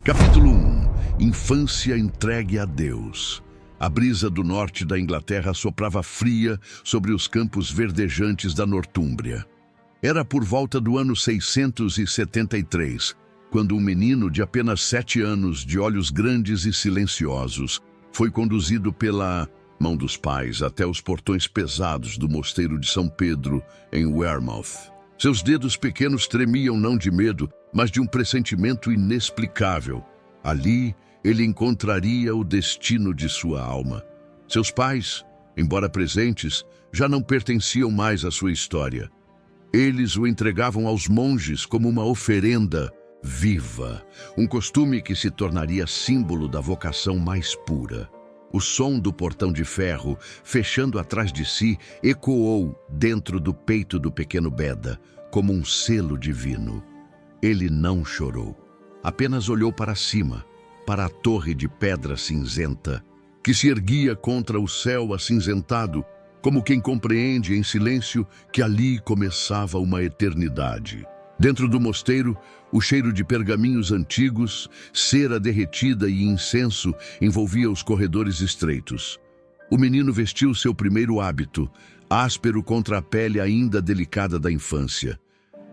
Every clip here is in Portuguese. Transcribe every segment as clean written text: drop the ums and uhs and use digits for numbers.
Capítulo 1. Infância entregue a Deus. A brisa do norte da Inglaterra soprava fria sobre os campos verdejantes da Nortúmbria. Era por volta do ano 673, quando um menino de apenas 7 anos, de olhos grandes e silenciosos, foi conduzido pela mão dos pais até os portões pesados do mosteiro de São Pedro, em Wearmouth. Seus dedos pequenos tremiam não de medo, mas de um pressentimento inexplicável. Ali, ele encontraria o destino de sua alma. Seus pais, embora presentes, já não pertenciam mais à sua história. Eles o entregavam aos monges como uma oferenda viva, um costume que se tornaria símbolo da vocação mais pura. O som do portão de ferro, fechando atrás de si, ecoou dentro do peito do pequeno Beda, como um selo divino. Ele não chorou, apenas olhou para cima, para a torre de pedra cinzenta, que se erguia contra o céu acinzentado, como quem compreende em silêncio que ali começava uma eternidade. Dentro do mosteiro, o cheiro de pergaminhos antigos, cera derretida e incenso envolvia os corredores estreitos. O menino vestiu seu primeiro hábito, áspero contra a pele ainda delicada da infância.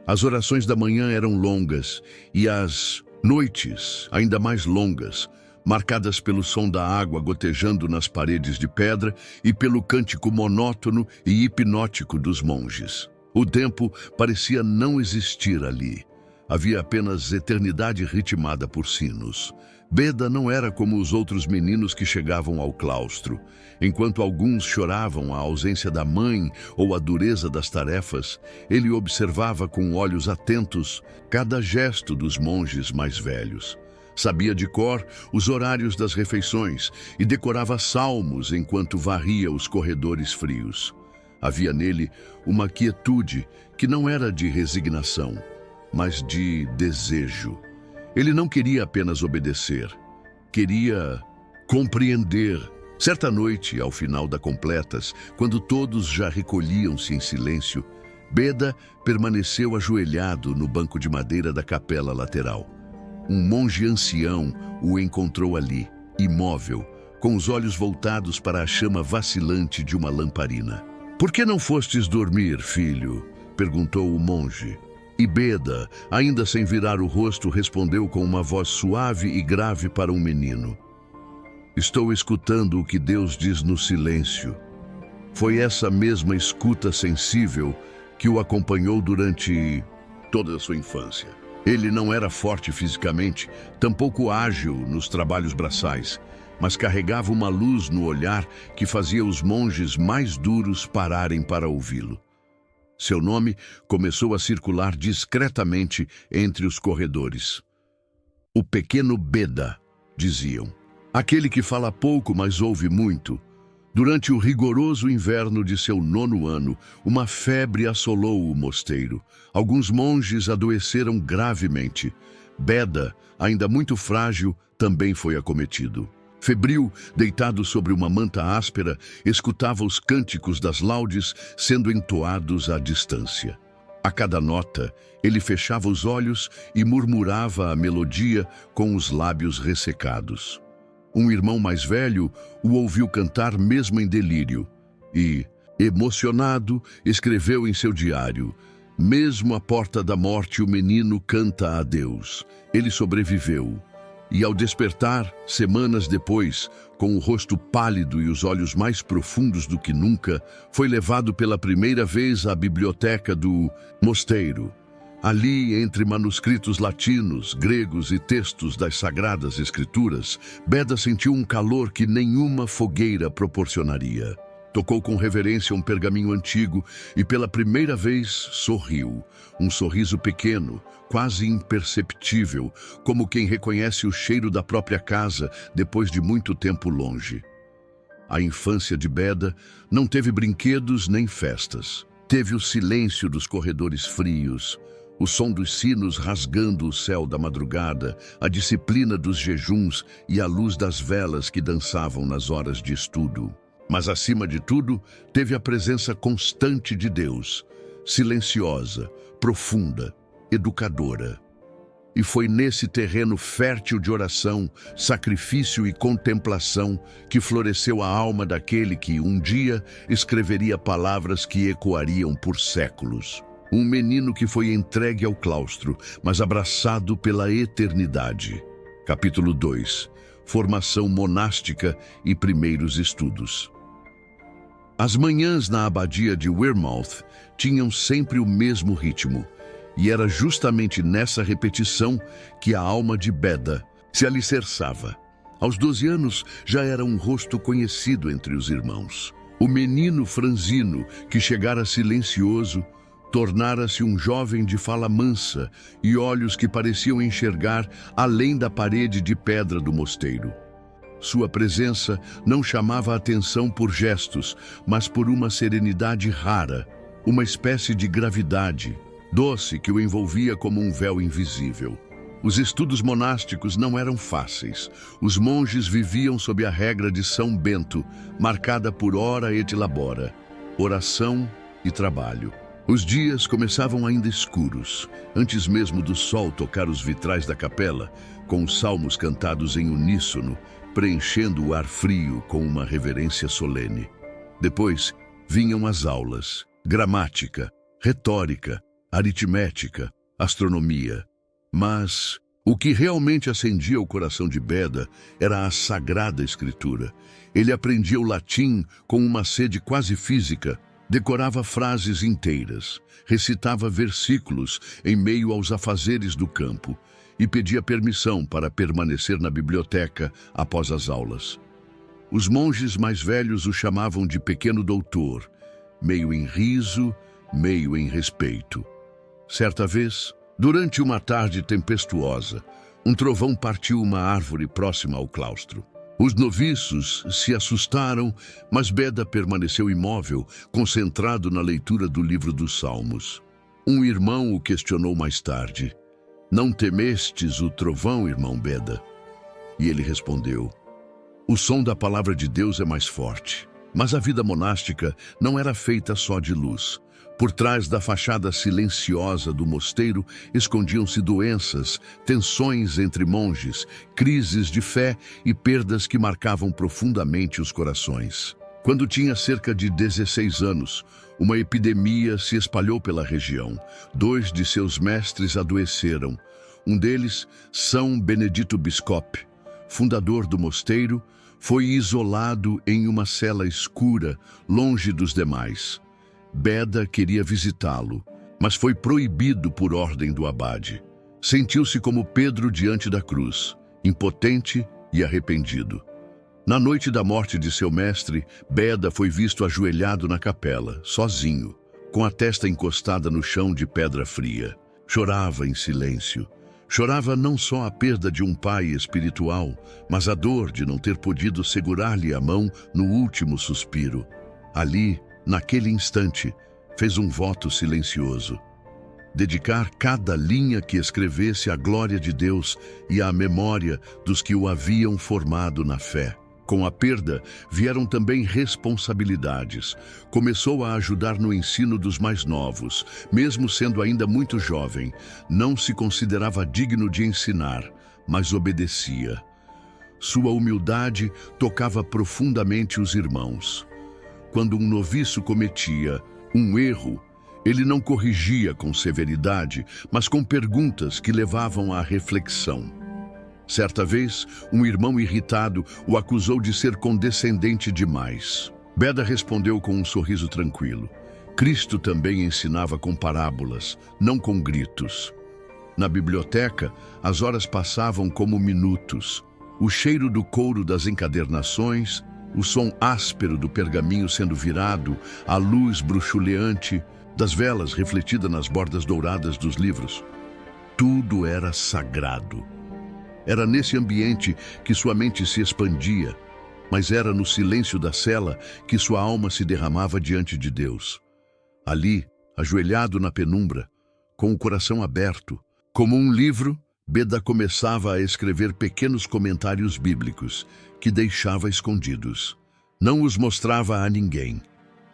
As orações da manhã eram longas e as noites ainda mais longas, marcadas pelo som da água gotejando nas paredes de pedra e pelo cântico monótono e hipnótico dos monges. O tempo parecia não existir ali. Havia apenas eternidade ritmada por sinos. Beda não era como os outros meninos que chegavam ao claustro. Enquanto alguns choravam a ausência da mãe ou a dureza das tarefas, ele observava com olhos atentos cada gesto dos monges mais velhos. Sabia de cor os horários das refeições e decorava salmos enquanto varria os corredores frios. Havia nele uma quietude que não era de resignação, mas de desejo. Ele não queria apenas obedecer, queria compreender. Certa noite, ao final da completas, quando todos já recolhiam-se em silêncio, Beda permaneceu ajoelhado no banco de madeira da capela lateral. Um monge ancião o encontrou ali, imóvel, com os olhos voltados para a chama vacilante de uma lamparina. "Por que não fostes dormir, filho?" perguntou o monge. E Beda, ainda sem virar o rosto, respondeu com uma voz suave e grave para um menino: "Estou escutando o que Deus diz no silêncio." Foi essa mesma escuta sensível que o acompanhou durante toda a sua infância. Ele não era forte fisicamente, tampouco ágil nos trabalhos braçais, mas carregava uma luz no olhar que fazia os monges mais duros pararem para ouvi-lo. Seu nome começou a circular discretamente entre os corredores. "O pequeno Beda", diziam. "Aquele que fala pouco, mas ouve muito." Durante o rigoroso inverno de seu 9º ano, uma febre assolou o mosteiro. Alguns monges adoeceram gravemente. Beda, ainda muito frágil, também foi acometido. Febril, deitado sobre uma manta áspera, escutava os cânticos das laudes sendo entoados à distância. A cada nota, ele fechava os olhos e murmurava a melodia com os lábios ressecados. Um irmão mais velho o ouviu cantar mesmo em delírio e, emocionado, escreveu em seu diário: "Mesmo à porta da morte o menino canta a Deus. Ele sobreviveu." E ao despertar, semanas depois, com o rosto pálido e os olhos mais profundos do que nunca, foi levado pela primeira vez à biblioteca do mosteiro. Ali, entre manuscritos latinos, gregos e textos das Sagradas Escrituras, Beda sentiu um calor que nenhuma fogueira proporcionaria. Tocou com reverência um pergaminho antigo e pela primeira vez sorriu. Um sorriso pequeno, quase imperceptível, como quem reconhece o cheiro da própria casa depois de muito tempo longe. A infância de Beda não teve brinquedos nem festas. Teve o silêncio dos corredores frios, o som dos sinos rasgando o céu da madrugada, a disciplina dos jejuns e a luz das velas que dançavam nas horas de estudo. Mas, acima de tudo, teve a presença constante de Deus, silenciosa, profunda, educadora. E foi nesse terreno fértil de oração, sacrifício e contemplação que floresceu a alma daquele que, um dia, escreveria palavras que ecoariam por séculos. Um menino que foi entregue ao claustro, mas abraçado pela eternidade. Capítulo 2. Formação monástica e primeiros estudos. As manhãs na abadia de Wearmouth tinham sempre o mesmo ritmo, e era justamente nessa repetição que a alma de Beda se alicerçava. Aos 12 anos já era um rosto conhecido entre os irmãos. O menino franzino, que chegara silencioso, tornara-se um jovem de fala mansa e olhos que pareciam enxergar além da parede de pedra do mosteiro. Sua presença não chamava a atenção por gestos, mas por uma serenidade rara, uma espécie de gravidade doce que o envolvia como um véu invisível. Os estudos monásticos não eram fáceis. Os monges viviam sob a regra de São Bento, marcada por ora et labora, oração e trabalho. Os dias começavam ainda escuros, antes mesmo do sol tocar os vitrais da capela, com os salmos cantados em uníssono, preenchendo o ar frio com uma reverência solene. Depois vinham as aulas, gramática, retórica, aritmética, astronomia. Mas o que realmente acendia o coração de Beda era a Sagrada Escritura. Ele aprendia o latim com uma sede quase física, decorava frases inteiras, recitava versículos em meio aos afazeres do campo e pedia permissão para permanecer na biblioteca após as aulas. Os monges mais velhos o chamavam de pequeno doutor, meio em riso, meio em respeito. Certa vez, durante uma tarde tempestuosa, um trovão partiu uma árvore próxima ao claustro. Os noviços se assustaram, mas Beda permaneceu imóvel, concentrado na leitura do livro dos Salmos. Um irmão o questionou mais tarde: "Não temestes o trovão, irmão Beda?" E ele respondeu: "O som da palavra de Deus é mais forte." Mas a vida monástica não era feita só de luz. Por trás da fachada silenciosa do mosteiro escondiam-se doenças, tensões entre monges, crises de fé e perdas que marcavam profundamente os corações. Quando tinha cerca de 16 anos, uma epidemia se espalhou pela região. 2 de seus mestres adoeceram. Um deles, São Benedito Biscope, fundador do mosteiro, foi isolado em uma cela escura, longe dos demais. Beda queria visitá-lo, mas foi proibido por ordem do abade. Sentiu-se como Pedro diante da cruz, impotente e arrependido. Na noite da morte de seu mestre, Beda foi visto ajoelhado na capela, sozinho, com a testa encostada no chão de pedra fria. Chorava em silêncio. Chorava não só a perda de um pai espiritual, mas a dor de não ter podido segurar-lhe a mão no último suspiro. Ali, naquele instante, fez um voto silencioso: dedicar cada linha que escrevesse à glória de Deus e à memória dos que o haviam formado na fé. Com a perda, vieram também responsabilidades. Começou a ajudar no ensino dos mais novos, mesmo sendo ainda muito jovem. Não se considerava digno de ensinar, mas obedecia. Sua humildade tocava profundamente os irmãos. Quando um noviço cometia um erro, ele não corrigia com severidade, mas com perguntas que levavam à reflexão. Certa vez, um irmão irritado o acusou de ser condescendente demais. Beda respondeu com um sorriso tranquilo: Cristo também ensinava com parábolas, não com gritos. Na biblioteca, as horas passavam como minutos. O cheiro do couro das encadernações, o som áspero do pergaminho sendo virado, a luz bruxuleante das velas refletida nas bordas douradas dos livros. Tudo era sagrado. Era nesse ambiente que sua mente se expandia, mas era no silêncio da cela que sua alma se derramava diante de Deus. Ali, ajoelhado na penumbra, com o coração aberto, como um livro, Beda começava a escrever pequenos comentários bíblicos que deixava escondidos. Não os mostrava a ninguém.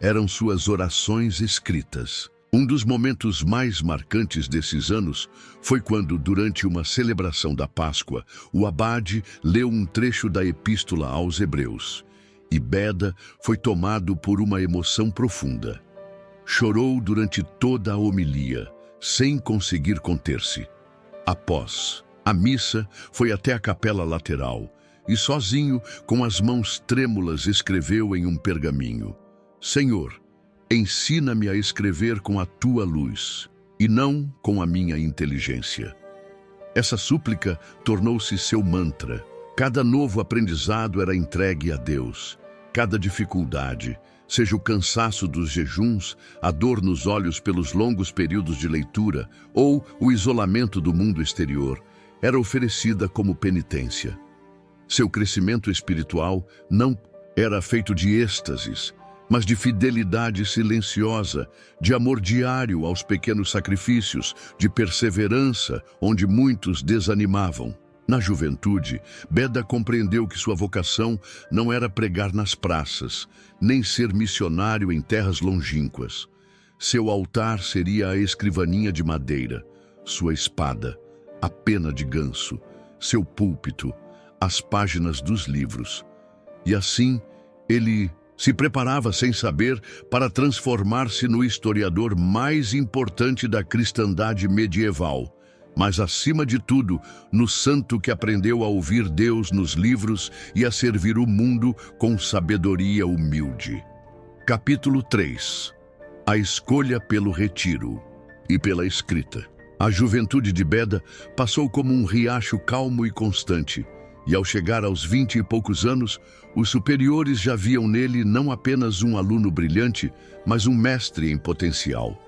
Eram suas orações escritas. Um dos momentos mais marcantes desses anos foi quando, durante uma celebração da Páscoa, o abade leu um trecho da Epístola aos Hebreus, e Beda foi tomado por uma emoção profunda. Chorou durante toda a homilia, sem conseguir conter-se. Após a missa, foi até a capela lateral e, sozinho, com as mãos trêmulas, escreveu em um pergaminho: Senhor, ensina-me a escrever com a tua luz e não com a minha inteligência. Essa súplica tornou-se seu mantra. Cada novo aprendizado era entregue a Deus. Cada dificuldade, seja o cansaço dos jejuns, a dor nos olhos pelos longos períodos de leitura ou o isolamento do mundo exterior, era oferecida como penitência. Seu crescimento espiritual não era feito de êxtases, mas de fidelidade silenciosa, de amor diário aos pequenos sacrifícios, de perseverança onde muitos desanimavam. Na juventude, Beda compreendeu que sua vocação não era pregar nas praças, nem ser missionário em terras longínquas. Seu altar seria a escrivaninha de madeira, sua espada, a pena de ganso, seu púlpito, as páginas dos livros. E assim, ele se preparava sem saber para transformar-se no historiador mais importante da cristandade medieval, mas acima de tudo, no santo que aprendeu a ouvir Deus nos livros e a servir o mundo com sabedoria humilde. Capítulo 3. A escolha pelo retiro e pela escrita. A juventude de Beda passou como um riacho calmo e constante, e ao chegar aos 20 e poucos anos, os superiores já viam nele não apenas um aluno brilhante, mas um mestre em potencial.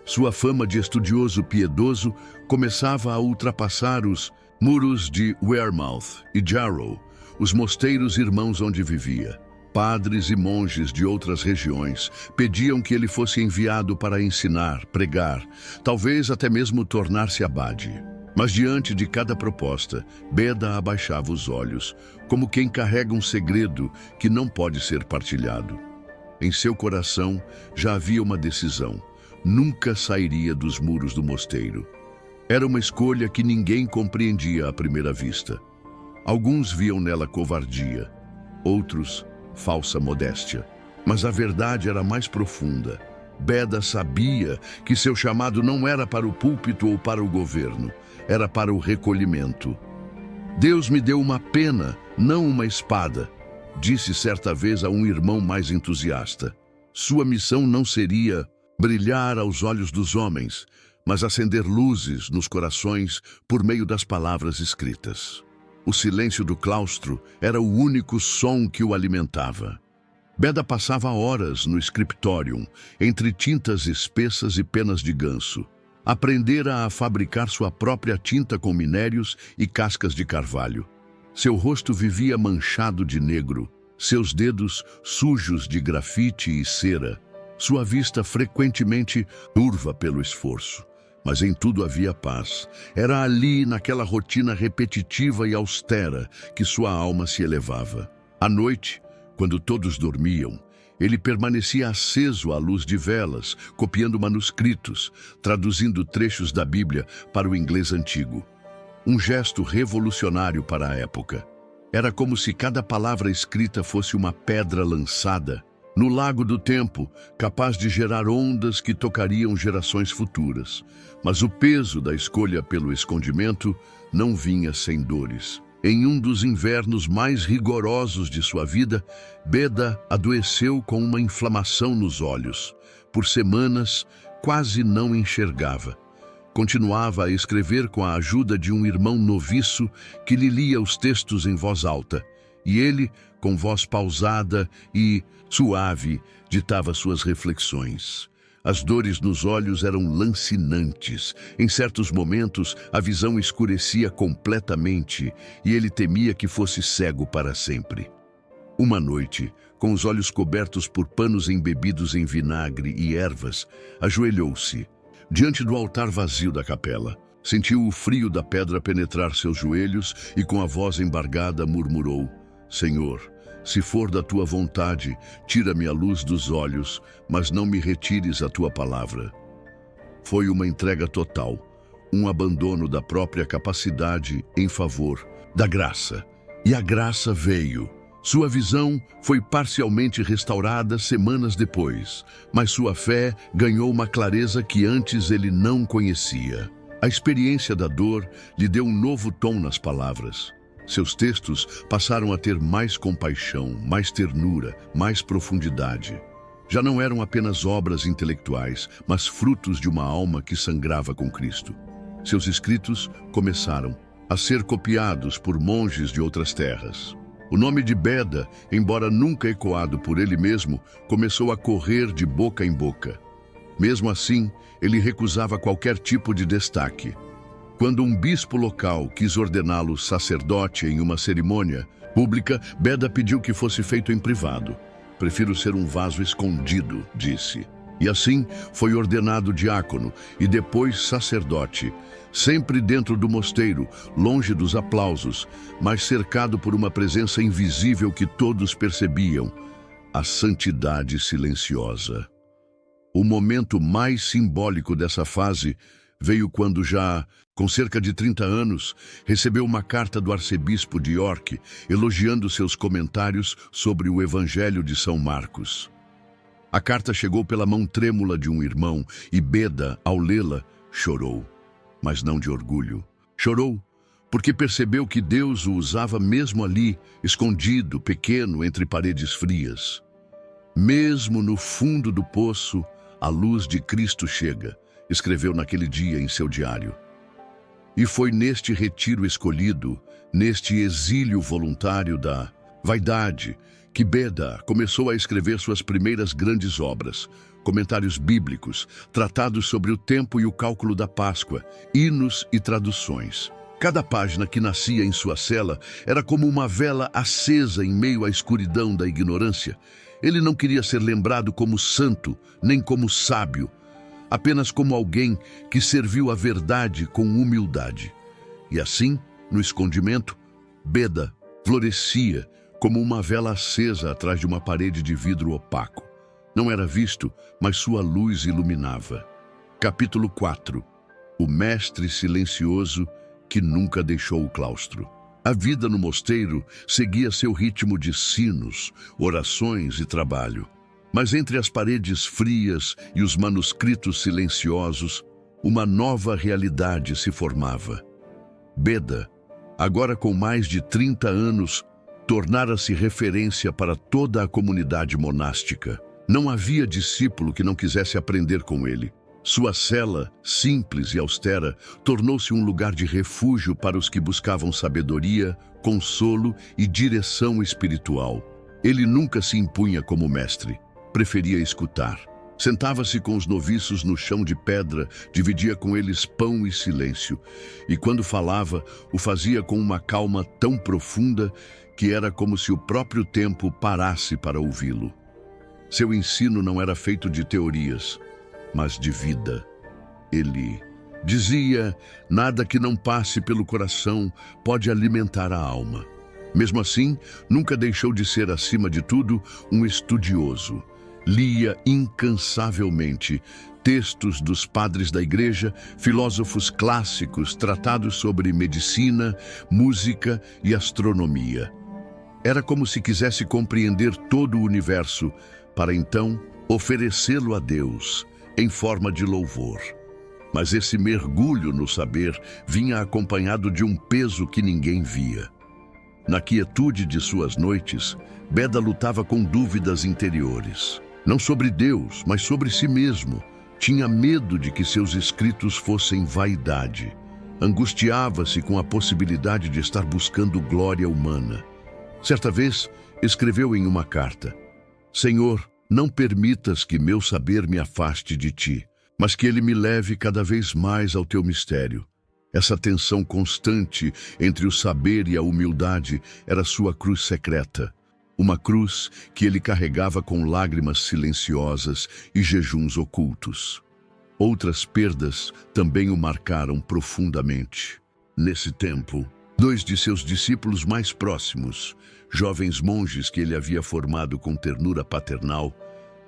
Sua fama de estudioso piedoso começava a ultrapassar os muros de Wearmouth e Jarrow, os mosteiros irmãos onde vivia. Padres e monges de outras regiões pediam que ele fosse enviado para ensinar, pregar, talvez até mesmo tornar-se abade. Mas diante de cada proposta, Beda abaixava os olhos, como quem carrega um segredo que não pode ser partilhado. Em seu coração já havia uma decisão: nunca sairia dos muros do mosteiro. Era uma escolha que ninguém compreendia à primeira vista. Alguns viam nela covardia, outros falsa modéstia. Mas a verdade era mais profunda. Beda sabia que seu chamado não era para o púlpito ou para o governo, era para o recolhimento. Deus me deu uma pena, não uma espada, disse certa vez a um irmão mais entusiasta. Sua missão não seria brilhar aos olhos dos homens, mas acender luzes nos corações por meio das palavras escritas. O silêncio do claustro era o único som que o alimentava. Beda passava horas no scriptorium, entre tintas espessas e penas de ganso. Aprendera a fabricar sua própria tinta com minérios e cascas de carvalho. Seu rosto vivia manchado de negro, seus dedos sujos de grafite e cera, sua vista frequentemente turva pelo esforço. Mas em tudo havia paz. Era ali, naquela rotina repetitiva e austera, que sua alma se elevava. À noite, quando todos dormiam, ele permanecia aceso à luz de velas, copiando manuscritos, traduzindo trechos da Bíblia para o inglês antigo. Um gesto revolucionário para a época. Era como se cada palavra escrita fosse uma pedra lançada no lago do tempo, capaz de gerar ondas que tocariam gerações futuras. Mas o peso da escolha pelo escondimento não vinha sem dores. Em um dos invernos mais rigorosos de sua vida, Beda adoeceu com uma inflamação nos olhos. Por semanas, quase não enxergava. Continuava a escrever com a ajuda de um irmão noviço que lhe lia os textos em voz alta, e ele, com voz pausada e suave, ditava suas reflexões. As dores nos olhos eram lancinantes. Em certos momentos, a visão escurecia completamente e ele temia que fosse cego para sempre. Uma noite, com os olhos cobertos por panos embebidos em vinagre e ervas, ajoelhou-se diante do altar vazio da capela. Sentiu o frio da pedra penetrar seus joelhos e, com a voz embargada, murmurou: Senhor, se for da tua vontade, tira-me a luz dos olhos, mas não me retires a tua palavra. Foi uma entrega total, um abandono da própria capacidade em favor da graça. E a graça veio. Sua visão foi parcialmente restaurada semanas depois, mas sua fé ganhou uma clareza que antes ele não conhecia. A experiência da dor lhe deu um novo tom nas palavras. Seus textos passaram a ter mais compaixão, mais ternura, mais profundidade. Já não eram apenas obras intelectuais, mas frutos de uma alma que sangrava com Cristo. Seus escritos começaram a ser copiados por monges de outras terras. O nome de Beda, embora nunca ecoado por ele mesmo, começou a correr de boca em boca. Mesmo assim, ele recusava qualquer tipo de destaque. Quando um bispo local quis ordená-lo sacerdote em uma cerimônia pública, Beda pediu que fosse feito em privado. "Prefiro ser um vaso escondido", disse. E assim foi ordenado diácono e depois sacerdote, sempre dentro do mosteiro, longe dos aplausos, mas cercado por uma presença invisível que todos percebiam, a santidade silenciosa. O momento mais simbólico dessa fase veio quando já, com cerca de 30 anos, recebeu uma carta do arcebispo de York, elogiando seus comentários sobre o Evangelho de São Marcos. A carta chegou pela mão trêmula de um irmão e Beda, ao lê-la, chorou. Mas não de orgulho. Chorou porque percebeu que Deus o usava mesmo ali, escondido, pequeno, entre paredes frias. "Mesmo no fundo do poço, a luz de Cristo chega", escreveu naquele dia em seu diário. E foi neste retiro escolhido, neste exílio voluntário da vaidade, que Beda começou a escrever suas primeiras grandes obras, comentários bíblicos, tratados sobre o tempo e o cálculo da Páscoa, hinos e traduções. Cada página que nascia em sua cela era como uma vela acesa em meio à escuridão da ignorância. Ele não queria ser lembrado como santo, nem como sábio, apenas como alguém que serviu a verdade com humildade. E assim, no escondimento, Beda florescia como uma vela acesa atrás de uma parede de vidro opaco. Não era visto, mas sua luz iluminava. Capítulo 4. O mestre silencioso que nunca deixou o claustro. A vida no mosteiro seguia seu ritmo de sinos, orações e trabalho. Mas entre as paredes frias e os manuscritos silenciosos, uma nova realidade se formava. Beda, agora com mais de 30 anos, tornara-se referência para toda a comunidade monástica. Não havia discípulo que não quisesse aprender com ele. Sua cela, simples e austera, tornou-se um lugar de refúgio para os que buscavam sabedoria, consolo e direção espiritual. Ele nunca se impunha como mestre, preferia escutar. Sentava-se com os noviços no chão de pedra, dividia com eles pão e silêncio, e quando falava, o fazia com uma calma tão profunda que era como se o próprio tempo parasse para ouvi-lo. Seu ensino não era feito de teorias, mas de vida. Ele dizia: nada que não passe pelo coração pode alimentar a alma. Mesmo assim, nunca deixou de ser, acima de tudo, um estudioso. Lia incansavelmente textos dos padres da igreja, filósofos clássicos, tratados sobre medicina, música e astronomia. Era como se quisesse compreender todo o universo, para então oferecê-lo a Deus em forma de louvor. Mas esse mergulho no saber vinha acompanhado de um peso que ninguém via. Na quietude de suas noites, Beda lutava com dúvidas interiores. Não sobre Deus, mas sobre si mesmo. Tinha medo de que seus escritos fossem vaidade. Angustiava-se com a possibilidade de estar buscando glória humana. Certa vez, escreveu em uma carta: "Senhor, não permitas que meu saber me afaste de ti, mas que ele me leve cada vez mais ao teu mistério." Essa tensão constante entre o saber e a humildade era sua cruz secreta. Uma cruz que ele carregava com lágrimas silenciosas e jejuns ocultos. Outras perdas também o marcaram profundamente. Nesse tempo, 2 de seus discípulos mais próximos, jovens monges que ele havia formado com ternura paternal,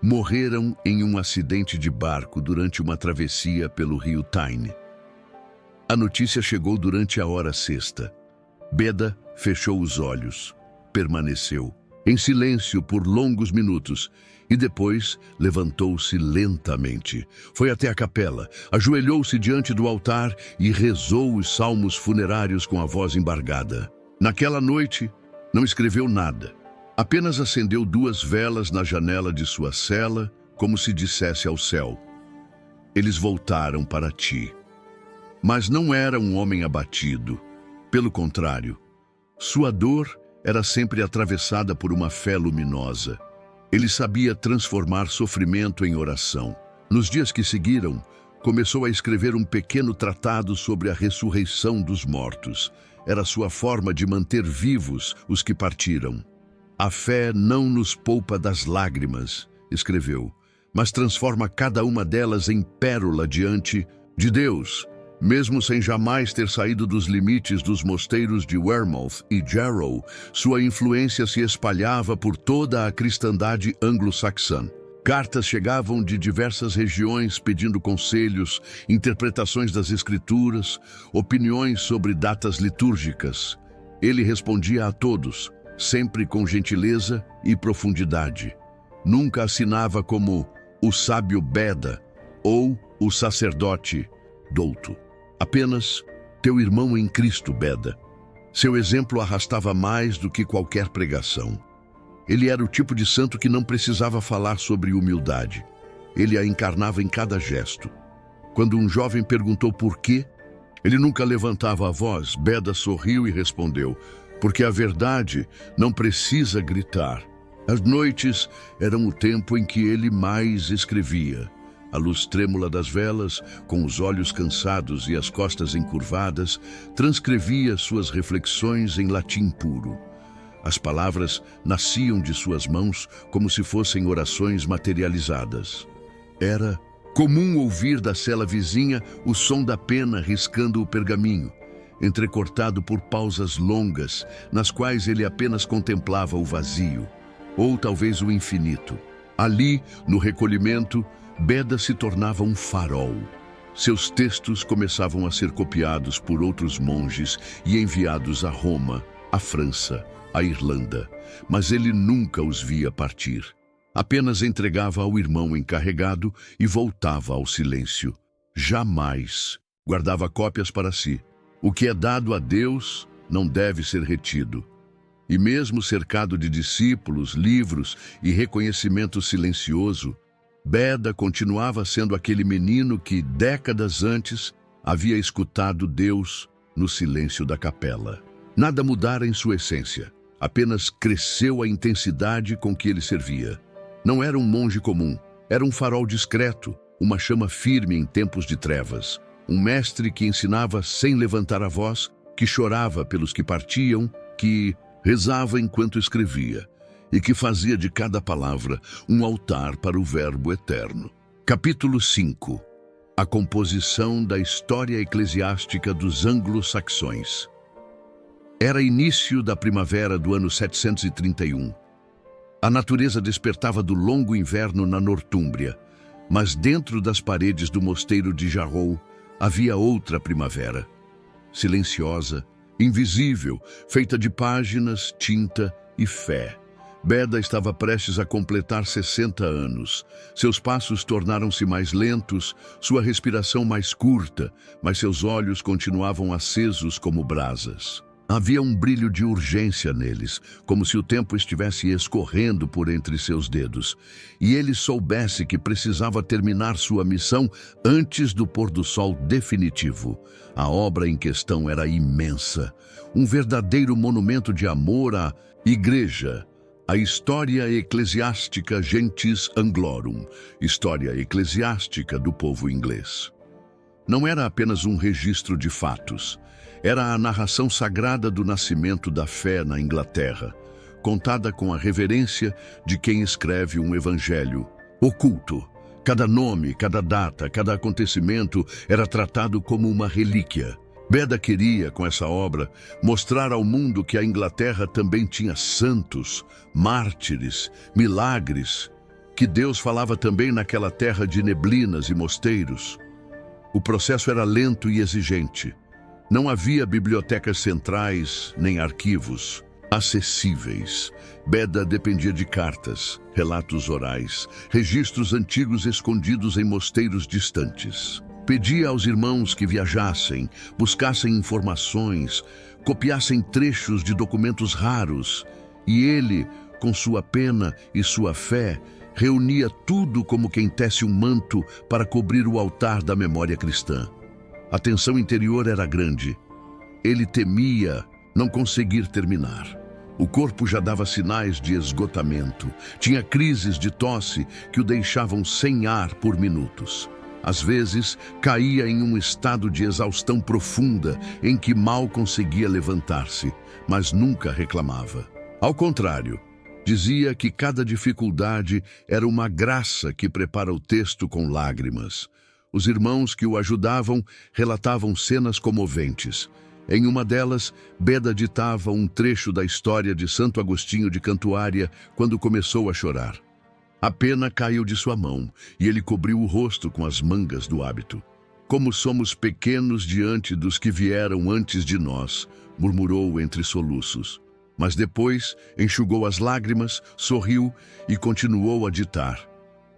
morreram em um acidente de barco durante uma travessia pelo rio Tyne. A notícia chegou durante a hora sexta. Beda fechou os olhos, permaneceu em silêncio por longos minutos e depois levantou-se lentamente. Foi até a capela, ajoelhou-se diante do altar e rezou os salmos funerários com a voz embargada. Naquela noite, não escreveu nada. Apenas acendeu 2 velas na janela de sua cela, como se dissesse ao céu: eles voltaram para ti. Mas não era um homem abatido. Pelo contrário, sua dor era sempre atravessada por uma fé luminosa. Ele sabia transformar sofrimento em oração. Nos dias que seguiram, começou a escrever um pequeno tratado sobre a ressurreição dos mortos. Era sua forma de manter vivos os que partiram. A fé não nos poupa das lágrimas, escreveu, mas transforma cada uma delas em pérola diante de Deus. Mesmo sem jamais ter saído dos limites dos mosteiros de Wearmouth e Jarrow, sua influência se espalhava por toda a cristandade anglo-saxã. Cartas chegavam de diversas regiões pedindo conselhos, interpretações das escrituras, opiniões sobre datas litúrgicas. Ele respondia a todos, sempre com gentileza e profundidade. Nunca assinava como o sábio Beda ou o sacerdote douto. Apenas teu irmão em Cristo, Beda. Seu exemplo arrastava mais do que qualquer pregação. Ele era o tipo de santo que não precisava falar sobre humildade. Ele a encarnava em cada gesto. Quando um jovem perguntou por quê, ele nunca levantava a voz. Beda sorriu e respondeu: porque a verdade não precisa gritar. As noites eram o tempo em que ele mais escrevia. A luz trêmula das velas, com os olhos cansados e as costas encurvadas, transcrevia suas reflexões em latim puro. As palavras nasciam de suas mãos como se fossem orações materializadas. Era comum ouvir da cela vizinha o som da pena riscando o pergaminho, entrecortado por pausas longas, nas quais ele apenas contemplava o vazio, ou talvez o infinito. Ali, no recolhimento, Beda se tornava um farol. Seus textos começavam a ser copiados por outros monges e enviados a Roma, a França, a Irlanda, mas ele nunca os via partir. Apenas entregava ao irmão encarregado e voltava ao silêncio. Jamais guardava cópias para si. O que é dado a Deus não deve ser retido. E mesmo cercado de discípulos, livros e reconhecimento silencioso, Beda continuava sendo aquele menino que, décadas antes, havia escutado Deus no silêncio da capela. Nada mudara em sua essência, apenas cresceu a intensidade com que ele servia. Não era um monge comum, era um farol discreto, uma chama firme em tempos de trevas, um mestre que ensinava sem levantar a voz, que chorava pelos que partiam, que rezava enquanto escrevia, e que fazia de cada palavra um altar para o Verbo eterno. Capítulo 5. A composição da história eclesiástica dos anglo-saxões. Era início da primavera do ano 731. A natureza despertava do longo inverno na Nortúmbria, mas dentro das paredes do mosteiro de Jarrow havia outra primavera. Silenciosa, invisível, feita de páginas, tinta e fé. Beda estava prestes a completar 60 anos. Seus passos tornaram-se mais lentos, sua respiração mais curta, mas seus olhos continuavam acesos como brasas. Havia um brilho de urgência neles, como se o tempo estivesse escorrendo por entre seus dedos, e ele soubesse que precisava terminar sua missão antes do pôr do sol definitivo. A obra em questão era imensa, um verdadeiro monumento de amor à Igreja, a História Ecclesiastica Gentis Anglorum, história eclesiástica do povo inglês. Não era apenas um registro de fatos, era a narração sagrada do nascimento da fé na Inglaterra, contada com a reverência de quem escreve um evangelho oculto. Cada nome, cada data, cada acontecimento era tratado como uma relíquia. Beda queria, com essa obra, mostrar ao mundo que a Inglaterra também tinha santos, mártires, milagres que Deus falava também naquela terra de neblinas e mosteiros. O processo era lento e exigente. Não havia bibliotecas centrais nem arquivos acessíveis. Beda dependia de cartas, relatos orais, registros antigos escondidos em mosteiros distantes. Pedia aos irmãos que viajassem, buscassem informações, copiassem trechos de documentos raros, e ele, com sua pena e sua fé, reunia tudo como quem tece um manto para cobrir o altar da memória cristã. A tensão interior era grande. Ele temia não conseguir terminar. O corpo já dava sinais de esgotamento. Tinha crises de tosse que o deixavam sem ar por minutos. Às vezes, caía em um estado de exaustão profunda em que mal conseguia levantar-se, mas nunca reclamava. Ao contrário, dizia que cada dificuldade era uma graça que prepara o texto com lágrimas. Os irmãos que o ajudavam relatavam cenas comoventes. Em uma delas, Beda ditava um trecho da história de Santo Agostinho de Cantuária quando começou a chorar. A pena caiu de sua mão e ele cobriu o rosto com as mangas do hábito. Como somos pequenos diante dos que vieram antes de nós, murmurou entre soluços. Mas depois enxugou as lágrimas, sorriu e continuou a ditar.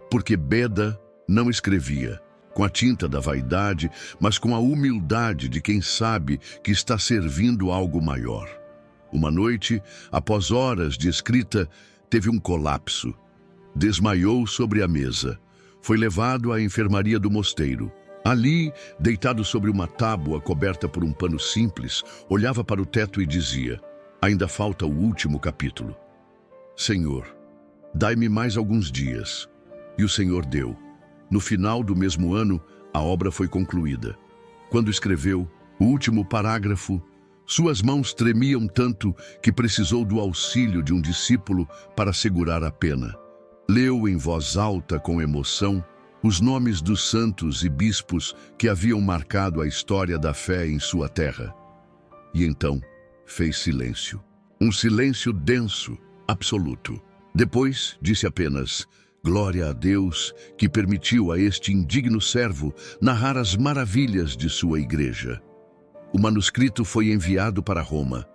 Porque Beda não escrevia com a tinta da vaidade, mas com a humildade de quem sabe que está servindo algo maior. Uma noite, após horas de escrita, teve um colapso. Desmaiou sobre a mesa. Foi levado à enfermaria do mosteiro. Ali, deitado sobre uma tábua coberta por um pano simples, olhava para o teto e dizia: ainda falta o último capítulo. Senhor, dai-me mais alguns dias. E o Senhor deu. No final do mesmo ano, a obra foi concluída. Quando escreveu o último parágrafo, suas mãos tremiam tanto que precisou do auxílio de um discípulo para segurar a pena. Leu em voz alta com emoção os nomes dos santos e bispos que haviam marcado a história da fé em sua terra. E então fez silêncio. Um silêncio denso, absoluto. Depois disse apenas: glória a Deus que permitiu a este indigno servo narrar as maravilhas de sua igreja. O manuscrito foi enviado para Roma.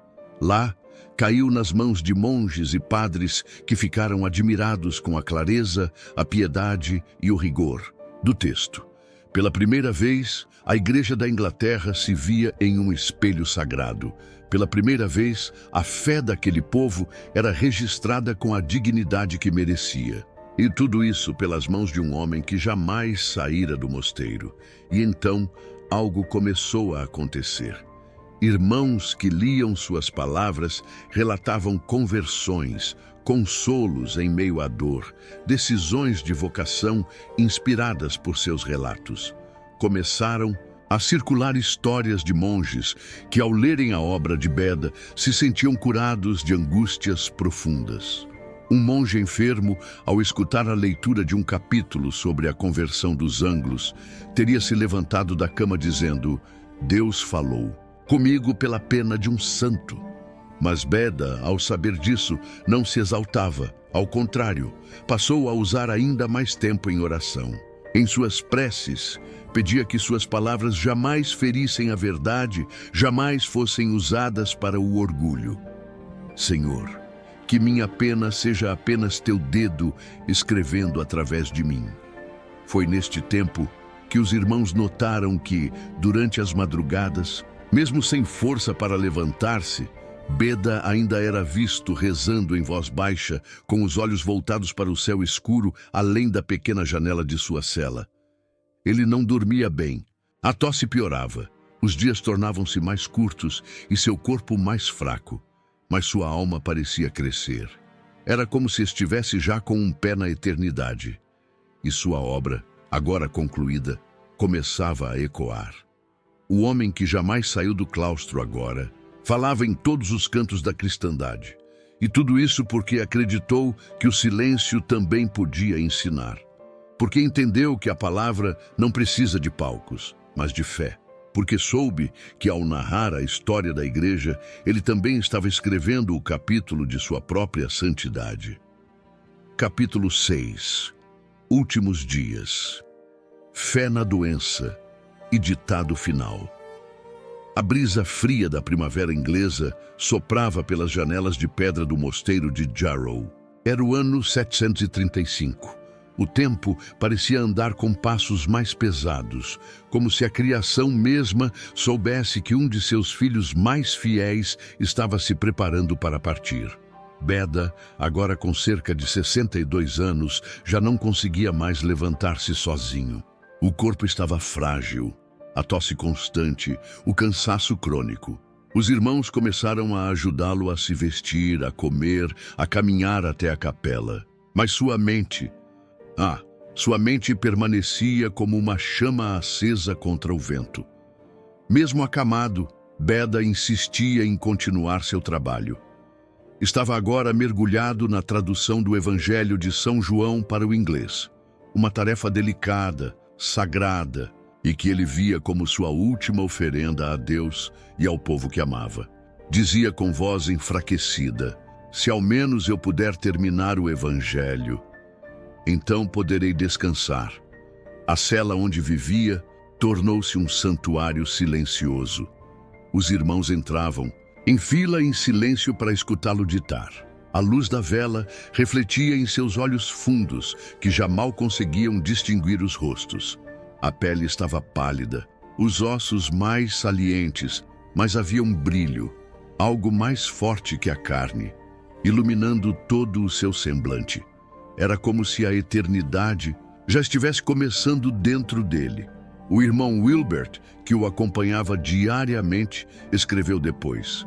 Lá, caiu nas mãos de monges e padres que ficaram admirados com a clareza, a piedade e o rigor do texto. Pela primeira vez, a Igreja da Inglaterra se via em um espelho sagrado. Pela primeira vez, a fé daquele povo era registrada com a dignidade que merecia. E tudo isso pelas mãos de um homem que jamais saíra do mosteiro. E então, algo começou a acontecer. Irmãos que liam suas palavras relatavam conversões, consolos em meio à dor, decisões de vocação inspiradas por seus relatos. Começaram a circular histórias de monges que, ao lerem a obra de Beda, se sentiam curados de angústias profundas. Um monge enfermo, ao escutar a leitura de um capítulo sobre a conversão dos ângulos, teria se levantado da cama dizendo: Deus falou comigo pela pena de um santo. Mas Beda, ao saber disso, não se exaltava. Ao contrário, passou a usar ainda mais tempo em oração. Em suas preces, pedia que suas palavras jamais ferissem a verdade, jamais fossem usadas para o orgulho. Senhor, que minha pena seja apenas teu dedo escrevendo através de mim. Foi neste tempo que os irmãos notaram que, durante as madrugadas, mesmo sem força para levantar-se, Beda ainda era visto rezando em voz baixa, com os olhos voltados para o céu escuro, além da pequena janela de sua cela. Ele não dormia bem. A tosse piorava. Os dias tornavam-se mais curtos e seu corpo mais fraco. Mas sua alma parecia crescer. Era como se estivesse já com um pé na eternidade. E sua obra, agora concluída, começava a ecoar. O homem que jamais saiu do claustro agora, falava em todos os cantos da cristandade. E tudo isso porque acreditou que o silêncio também podia ensinar. Porque entendeu que a palavra não precisa de palcos, mas de fé. Porque soube que, ao narrar a história da igreja, ele também estava escrevendo o capítulo de sua própria santidade. Capítulo 6. Últimos dias. Fé na doença e ditado final. A brisa fria da primavera inglesa soprava pelas janelas de pedra do mosteiro de Jarrow. Era o ano 735. O tempo parecia andar com passos mais pesados, como se a criação mesma soubesse que um de seus filhos mais fiéis estava se preparando para partir. Beda, agora com cerca de 62 anos, já não conseguia mais levantar-se sozinho. O corpo estava frágil, a tosse constante, o cansaço crônico. Os irmãos começaram a ajudá-lo a se vestir, a comer, a caminhar até a capela. Mas sua mente permanecia como uma chama acesa contra o vento. Mesmo acamado, Beda insistia em continuar seu trabalho. Estava agora mergulhado na tradução do Evangelho de São João para o inglês. Uma tarefa delicada, sagrada, e que ele via como sua última oferenda a Deus e ao povo que amava. Dizia com voz enfraquecida: "Se ao menos eu puder terminar o Evangelho, então poderei descansar." A cela onde vivia tornou-se um santuário silencioso. Os irmãos entravam, em fila em silêncio para escutá-lo ditar. A luz da vela refletia em seus olhos fundos, que já mal conseguiam distinguir os rostos. A pele estava pálida, os ossos mais salientes, mas havia um brilho, algo mais forte que a carne, iluminando todo o seu semblante. Era como se a eternidade já estivesse começando dentro dele. O irmão Wilbert, que o acompanhava diariamente, escreveu depois: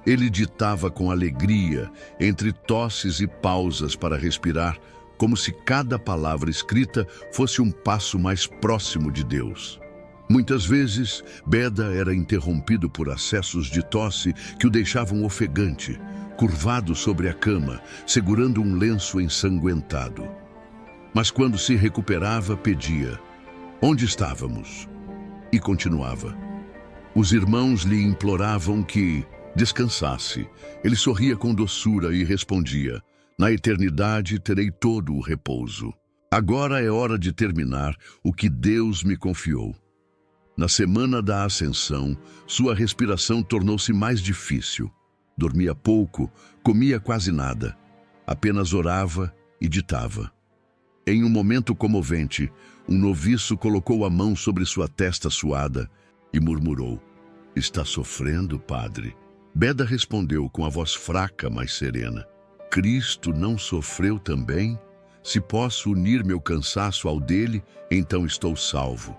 "Ele ditava com alegria, entre tosses e pausas para respirar, como se cada palavra escrita fosse um passo mais próximo de Deus." Muitas vezes, Beda era interrompido por acessos de tosse que o deixavam ofegante, curvado sobre a cama, segurando um lenço ensanguentado. Mas quando se recuperava, pedia: "Onde estávamos?" E continuava. Os irmãos lhe imploravam que descansasse. Ele sorria com doçura e respondia: "Na eternidade terei todo o repouso. Agora é hora de terminar o que Deus me confiou." Na semana da Ascensão, sua respiração tornou-se mais difícil. Dormia pouco, comia quase nada. Apenas orava e ditava. Em um momento comovente, um noviço colocou a mão sobre sua testa suada e murmurou: "Está sofrendo, padre?" Beda respondeu com a voz fraca, mas serena: "Cristo não sofreu também? Se posso unir meu cansaço ao dele, então estou salvo."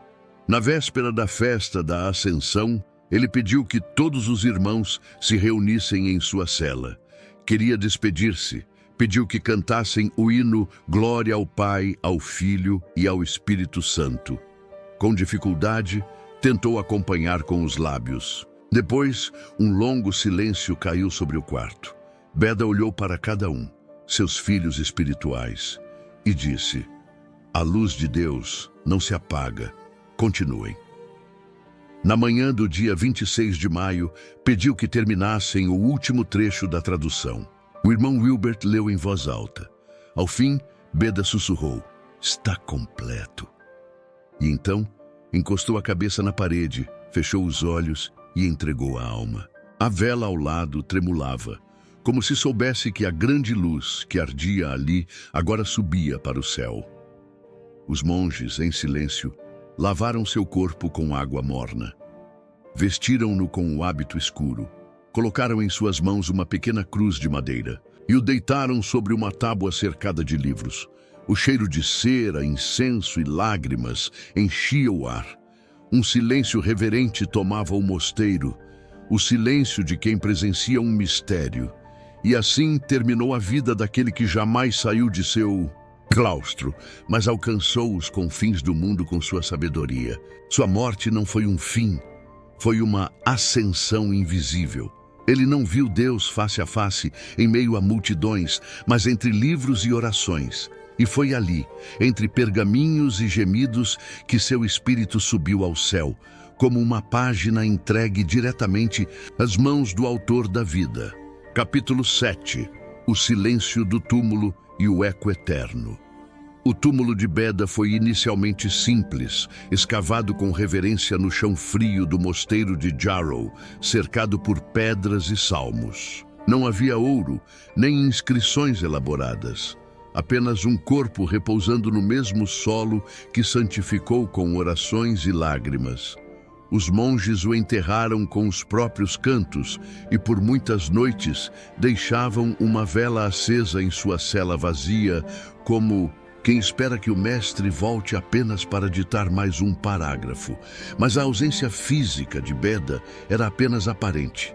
Na véspera da festa da Ascensão, ele pediu que todos os irmãos se reunissem em sua cela. Queria despedir-se. Pediu que cantassem o hino Glória ao Pai, ao Filho e ao Espírito Santo. Com dificuldade, tentou acompanhar com os lábios. Depois, um longo silêncio caiu sobre o quarto. Beda olhou para cada um, seus filhos espirituais, e disse: "A luz de Deus não se apaga. Continuem." Na manhã do dia 26 de maio, pediu que terminassem o último trecho da tradução. O irmão Wilbert leu em voz alta. Ao fim, Beda sussurrou: "Está completo." E então, encostou a cabeça na parede, fechou os olhos e entregou a alma. A vela ao lado tremulava, como se soubesse que a grande luz que ardia ali agora subia para o céu. Os monges, em silêncio, lavaram seu corpo com água morna. Vestiram-no com o hábito escuro. Colocaram em suas mãos uma pequena cruz de madeira e o deitaram sobre uma tábua cercada de livros. O cheiro de cera, incenso e lágrimas enchia o ar. Um silêncio reverente tomava o mosteiro, o silêncio de quem presencia um mistério. E assim terminou a vida daquele que jamais saiu de seu claustro, mas alcançou os confins do mundo com sua sabedoria. Sua morte não foi um fim, foi uma ascensão invisível. Ele não viu Deus face a face em meio a multidões, mas entre livros e orações. E foi ali, entre pergaminhos e gemidos, que seu espírito subiu ao céu, como uma página entregue diretamente às mãos do autor da vida. Capítulo 7. o silêncio do túmulo e o eco eterno. O túmulo de Beda foi inicialmente simples, escavado com reverência no chão frio do mosteiro de Jarrow, cercado por pedras e salmos. Não havia ouro, nem inscrições elaboradas. Apenas um corpo repousando no mesmo solo que santificou com orações e lágrimas. Os monges o enterraram com os próprios cantos e por muitas noites deixavam uma vela acesa em sua cela vazia, como quem espera que o mestre volte apenas para ditar mais um parágrafo. Mas a ausência física de Beda era apenas aparente.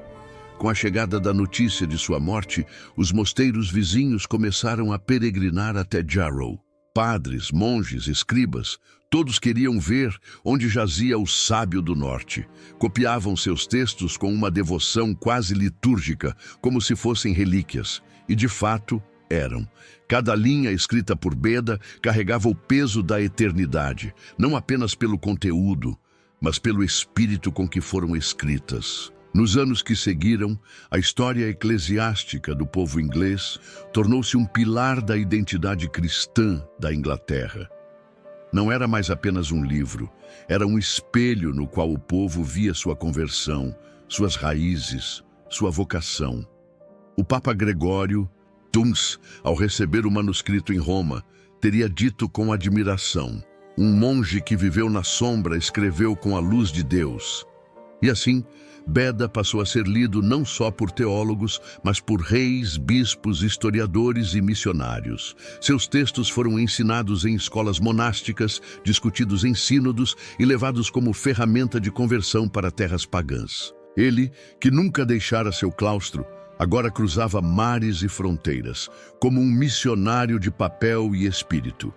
Com a chegada da notícia de sua morte, os mosteiros vizinhos começaram a peregrinar até Jarrow. Padres, monges, escribas, todos queriam ver onde jazia o sábio do norte. Copiavam seus textos com uma devoção quase litúrgica, como se fossem relíquias. E de fato, eram. Cada linha escrita por Beda carregava o peso da eternidade, não apenas pelo conteúdo, mas pelo espírito com que foram escritas. Nos anos que seguiram, a história eclesiástica do povo inglês tornou-se um pilar da identidade cristã da Inglaterra. Não era mais apenas um livro, era um espelho no qual o povo via sua conversão, suas raízes, sua vocação. O Papa Gregório Tuns, ao receber o manuscrito em Roma, teria dito com admiração: um monge que viveu na sombra escreveu com a luz de Deus. E assim, Beda passou a ser lido não só por teólogos, mas por reis, bispos, historiadores e missionários. Seus textos foram ensinados em escolas monásticas, discutidos em sínodos e levados como ferramenta de conversão para terras pagãs. Ele, que nunca deixara seu claustro, agora cruzava mares e fronteiras, como um missionário de papel e espírito.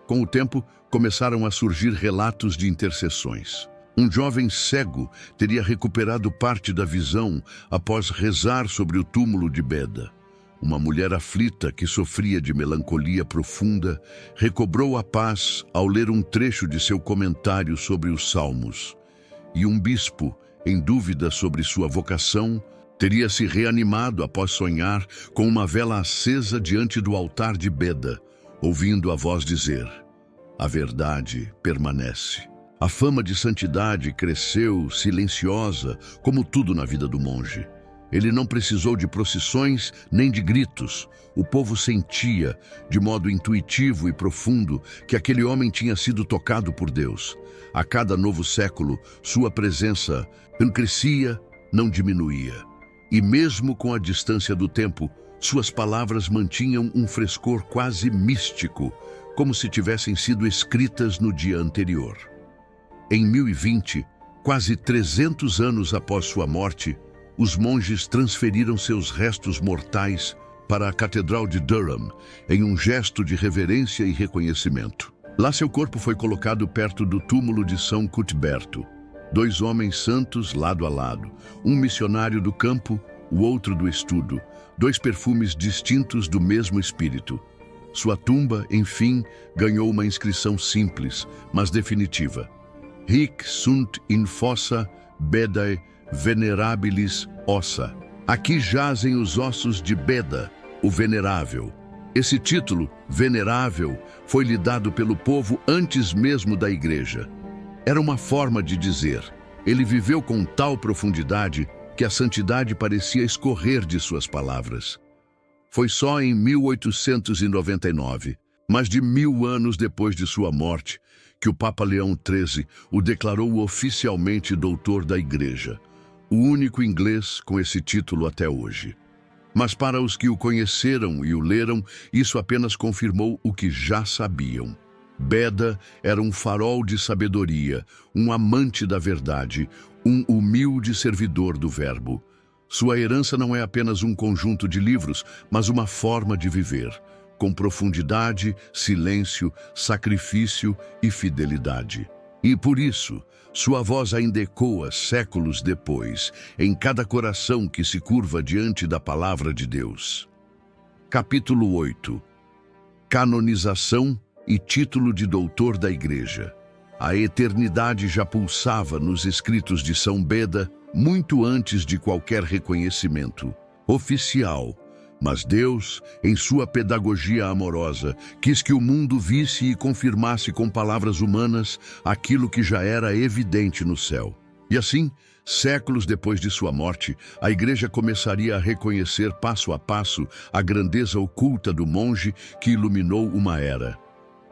Com o tempo, começaram a surgir relatos de intercessões. Um jovem cego teria recuperado parte da visão após rezar sobre o túmulo de Beda. Uma mulher aflita que sofria de melancolia profunda recobrou a paz ao ler um trecho de seu comentário sobre os Salmos. E um bispo, em dúvida sobre sua vocação, teria se reanimado após sonhar com uma vela acesa diante do altar de Beda, ouvindo a voz dizer: "A verdade permanece." A fama de santidade cresceu silenciosa, como tudo na vida do monge. Ele não precisou de procissões nem de gritos. O povo sentia, de modo intuitivo e profundo, que aquele homem tinha sido tocado por Deus. A cada novo século, sua presença não crescia, não diminuía. E mesmo com a distância do tempo, suas palavras mantinham um frescor quase místico, como se tivessem sido escritas no dia anterior. Em 1020, quase 300 anos após sua morte, os monges transferiram seus restos mortais para a Catedral de Durham, em um gesto de reverência e reconhecimento. Lá seu corpo foi colocado perto do túmulo de São Cuthberto. 2 homens santos lado a lado, um missionário do campo, o outro do estudo, 2 perfumes distintos do mesmo espírito. Sua tumba, enfim, ganhou uma inscrição simples, mas definitiva: Hic sunt in fossa Bedae venerabilis ossa. Aqui jazem os ossos de Beda, o venerável. Esse título, venerável, foi lhe dado pelo povo antes mesmo da igreja. Era uma forma de dizer: ele viveu com tal profundidade que a santidade parecia escorrer de suas palavras. Foi só em 1899, mais de 1000 anos depois de sua morte, que o Papa Leão XIII o declarou oficialmente doutor da Igreja, o único inglês com esse título até hoje. Mas para os que o conheceram e o leram, isso apenas confirmou o que já sabiam. Beda era um farol de sabedoria, um amante da verdade, um humilde servidor do Verbo. Sua herança não é apenas um conjunto de livros, mas uma forma de viver, com profundidade, silêncio, sacrifício e fidelidade. E por isso, sua voz ainda ecoa séculos depois, em cada coração que se curva diante da palavra de Deus. Capítulo 8. Canonização e título de doutor da Igreja. A eternidade já pulsava nos escritos de São Beda muito antes de qualquer reconhecimento oficial, Mas Deus, em sua pedagogia amorosa, quis que o mundo visse e confirmasse com palavras humanas aquilo que já era evidente no céu. E assim, séculos depois de sua morte, a Igreja começaria a reconhecer passo a passo a grandeza oculta do monge que iluminou uma era.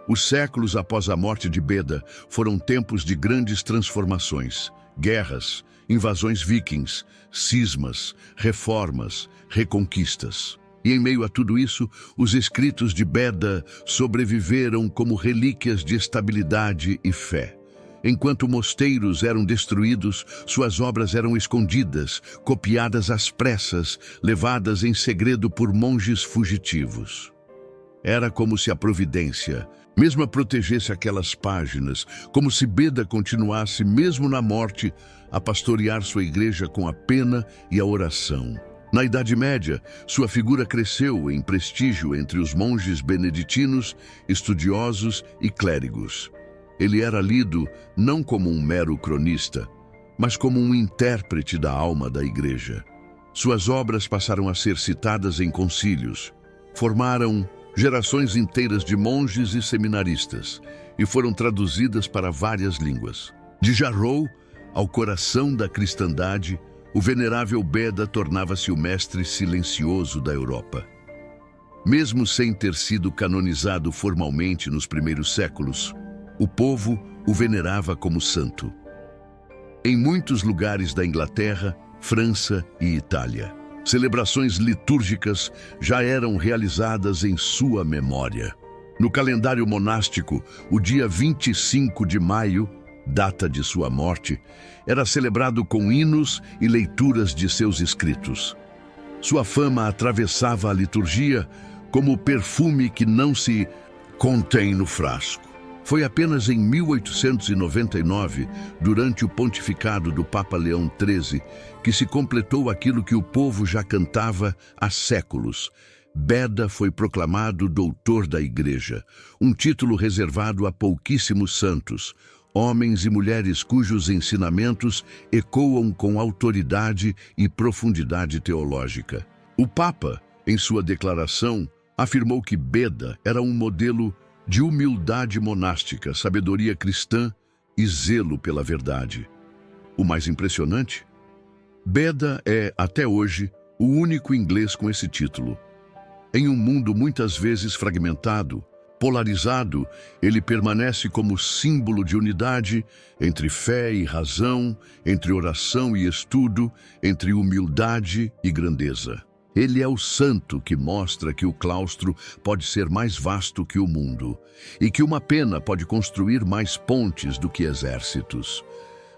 Os séculos após a morte de Beda foram tempos de grandes transformações, guerras, invasões vikings, cismas, reformas, reconquistas. E em meio a tudo isso, os escritos de Beda sobreviveram como relíquias de estabilidade e fé. Enquanto mosteiros eram destruídos, suas obras eram escondidas, copiadas às pressas, levadas em segredo por monges fugitivos. Era como se a providência mesmo protegesse aquelas páginas, como se Beda continuasse, mesmo na morte, a pastorear sua igreja com a pena e a oração. Na Idade Média, sua figura cresceu em prestígio entre os monges beneditinos, estudiosos e clérigos. Ele era lido não como um mero cronista, mas como um intérprete da alma da igreja. Suas obras passaram a ser citadas em concílios, formaram gerações inteiras de monges e seminaristas e foram traduzidas para várias línguas. De Jarrow ao coração da cristandade, o venerável Beda tornava-se o mestre silencioso da Europa. Mesmo sem ter sido canonizado formalmente nos primeiros séculos, o povo o venerava como santo. Em muitos lugares da Inglaterra, França e Itália, celebrações litúrgicas já eram realizadas em sua memória. No calendário monástico, o dia 25 de maio, data de sua morte, era celebrado com hinos e leituras de seus escritos. Sua fama atravessava a liturgia como o perfume que não se contém no frasco. Foi apenas em 1899, durante o pontificado do Papa Leão XIII, que se completou aquilo que o povo já cantava há séculos. Beda foi proclamado doutor da Igreja, um título reservado a pouquíssimos santos, homens e mulheres cujos ensinamentos ecoam com autoridade e profundidade teológica. O Papa, em sua declaração, afirmou que Beda era um modelo de humildade monástica, sabedoria cristã e zelo pela verdade. O mais impressionante? Beda é, até hoje, o único inglês com esse título. Em um mundo muitas vezes fragmentado, polarizado, ele permanece como símbolo de unidade entre fé e razão, entre oração e estudo, entre humildade e grandeza. Ele é o santo que mostra que o claustro pode ser mais vasto que o mundo e que uma pena pode construir mais pontes do que exércitos.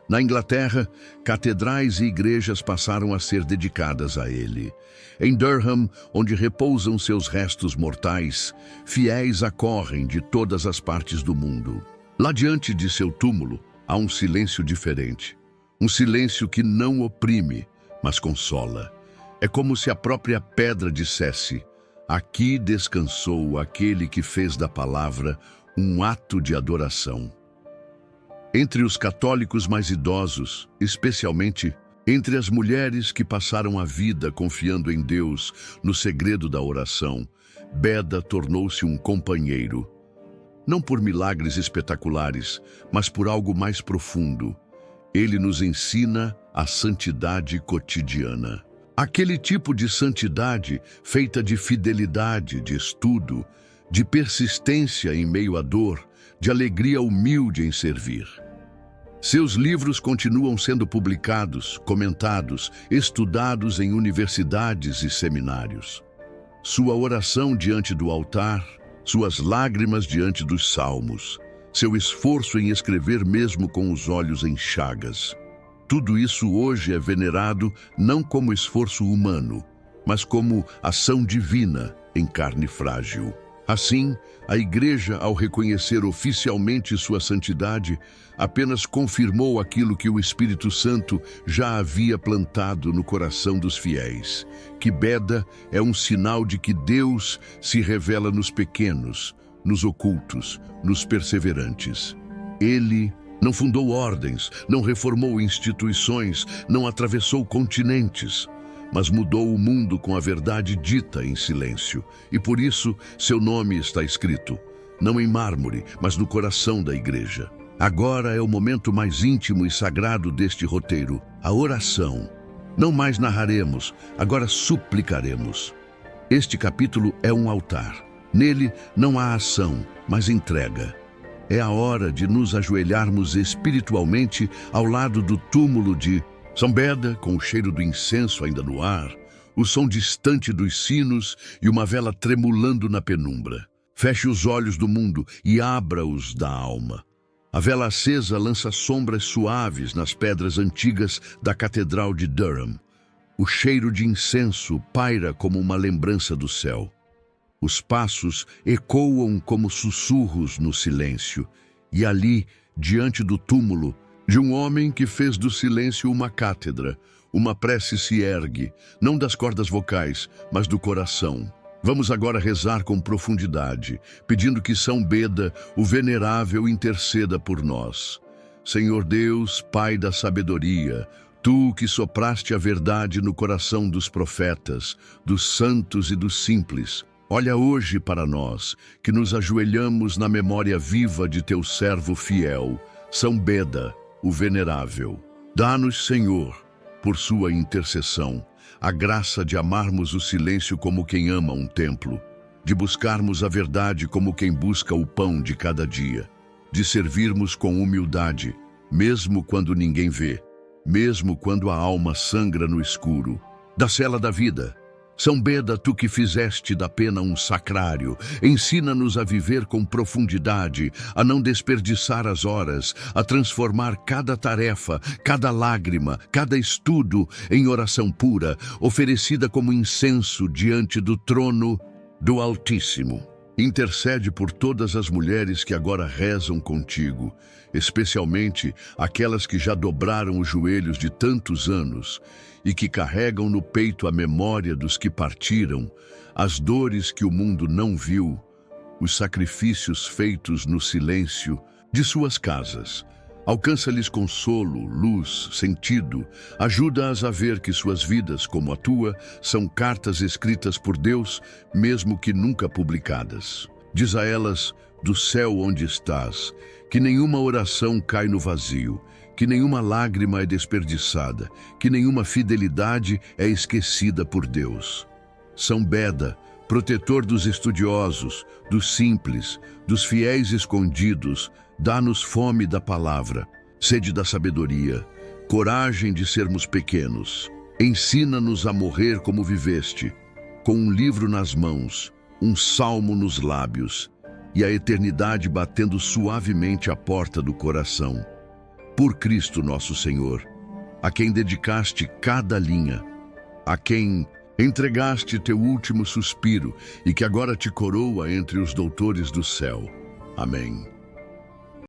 Na Inglaterra, catedrais e igrejas passaram a ser dedicadas a ele. Em Durham, onde repousam seus restos mortais, fiéis acorrem de todas as partes do mundo. Lá diante de seu túmulo, há um silêncio diferente. Um silêncio que não oprime, mas consola. É como se a própria pedra dissesse: aqui descansou aquele que fez da palavra um ato de adoração. Entre os católicos mais idosos, especialmente entre as mulheres que passaram a vida confiando em Deus no segredo da oração, Beda tornou-se um companheiro. Não por milagres espetaculares, mas por algo mais profundo. Ele nos ensina a santidade cotidiana. Aquele tipo de santidade feita de fidelidade, de estudo, de persistência em meio à dor, de alegria humilde em servir. Seus livros continuam sendo publicados, comentados, estudados em universidades e seminários. Sua oração diante do altar, suas lágrimas diante dos salmos, seu esforço em escrever mesmo com os olhos em chagas. Tudo isso hoje é venerado não como esforço humano, mas como ação divina em carne frágil. Assim, a Igreja, ao reconhecer oficialmente sua santidade, apenas confirmou aquilo que o Espírito Santo já havia plantado no coração dos fiéis, que Beda é um sinal de que Deus se revela nos pequenos, nos ocultos, nos perseverantes. Ele não fundou ordens, não reformou instituições, não atravessou continentes, mas mudou o mundo com a verdade dita em silêncio. E por isso, seu nome está escrito, não em mármore, mas no coração da igreja. Agora é o momento mais íntimo e sagrado deste roteiro, a oração. Não mais narraremos, agora suplicaremos. Este capítulo é um altar. Nele não há ação, mas entrega. É a hora de nos ajoelharmos espiritualmente ao lado do túmulo de São Beda, com o cheiro do incenso ainda no ar, o som distante dos sinos e uma vela tremulando na penumbra. Feche os olhos do mundo e abra-os da alma. A vela acesa lança sombras suaves nas pedras antigas da Catedral de Durham. O cheiro de incenso paira como uma lembrança do céu. Os passos ecoam como sussurros no silêncio. E ali, diante do túmulo, de um homem que fez do silêncio uma cátedra, uma prece se ergue, não das cordas vocais, mas do coração. Vamos agora rezar com profundidade, pedindo que São Beda, o venerável, interceda por nós. Senhor Deus, Pai da sabedoria, Tu que sopraste a verdade no coração dos profetas, dos santos e dos simples, olha hoje para nós, que nos ajoelhamos na memória viva de Teu servo fiel, São Beda, o venerável. Dá-nos, Senhor, por sua intercessão, a graça de amarmos o silêncio como quem ama um templo, de buscarmos a verdade como quem busca o pão de cada dia, de servirmos com humildade, mesmo quando ninguém vê, mesmo quando a alma sangra no escuro. Da cela da vida, São Beda, Tu que fizeste da pena um sacrário, ensina-nos a viver com profundidade, a não desperdiçar as horas, a transformar cada tarefa, cada lágrima, cada estudo em oração pura, oferecida como incenso diante do trono do Altíssimo. Intercede por todas as mulheres que agora rezam contigo, especialmente aquelas que já dobraram os joelhos de tantos anos e que carregam no peito a memória dos que partiram, as dores que o mundo não viu, os sacrifícios feitos no silêncio de suas casas. Alcança-lhes consolo, luz, sentido, ajuda-as a ver que suas vidas, como a tua, são cartas escritas por Deus, mesmo que nunca publicadas. Diz a elas, do céu onde estás, que nenhuma oração cai no vazio, que nenhuma lágrima é desperdiçada, que nenhuma fidelidade é esquecida por Deus. São Beda, protetor dos estudiosos, dos simples, dos fiéis escondidos, dá-nos fome da palavra, sede da sabedoria, coragem de sermos pequenos. Ensina-nos a morrer como viveste, com um livro nas mãos, um salmo nos lábios e a eternidade batendo suavemente à porta do coração. Por Cristo nosso Senhor, a quem dedicaste cada linha, a quem entregaste teu último suspiro e que agora te coroa entre os doutores do céu. Amém.